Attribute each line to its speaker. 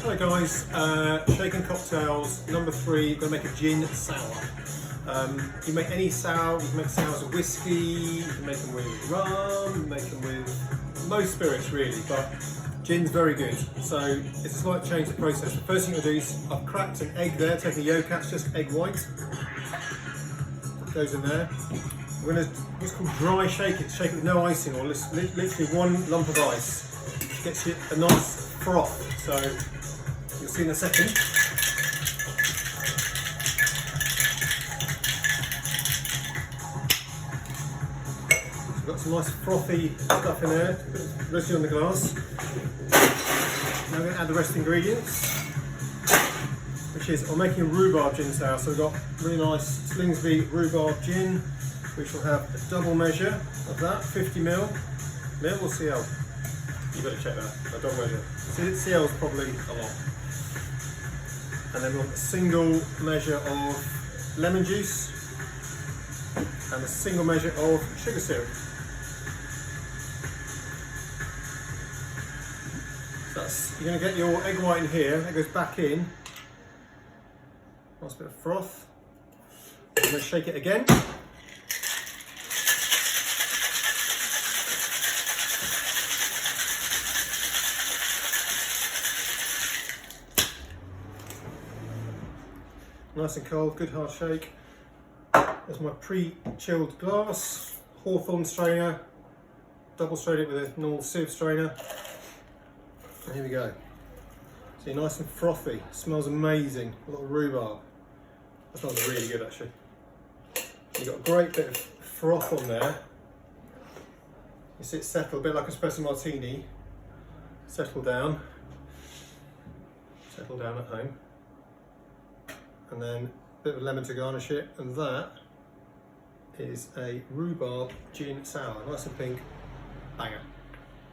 Speaker 1: Hello guys, Shaken Cocktails number 3, going to make a gin sour. You make any sour, you can make sours with whiskey, you can make them with rum, you can make them with most spirits really, but gin's very good. So it's a slight change of process. The first thing I'll do is I've cracked an egg there, taking a yolk out, just egg white. That goes in there. We're going to what's called dry shake it with no icing, or literally one lump of ice. Gets you a nice froth, so you'll see in a second. We've got some nice frothy stuff in there, rest on the glass. Now we're going to add the rest of the ingredients, which is, I'm making a rhubarb gin sour, so we've got really nice Slingsby rhubarb gin, which will have a double measure of that, 50ml or CL. You better check that, a double measure. CL is probably a lot. And then we want a single measure of lemon juice and a single measure of sugar syrup. So that's, you're going to get your egg white in here, that goes back in. Nice bit of froth. I'm going to shake it again. Nice and cold, good hard shake. There's my pre-chilled glass, Hawthorn strainer, double strain it with a normal sieve strainer. And here we go. See, nice and frothy, smells amazing, a lot of rhubarb. That smells really good actually. You've got a great bit of froth on there. You see it settle, a bit like espresso martini. Settle down at home. And then a bit of lemon to garnish it, and that is a rhubarb gin sour, nice and pink, banger.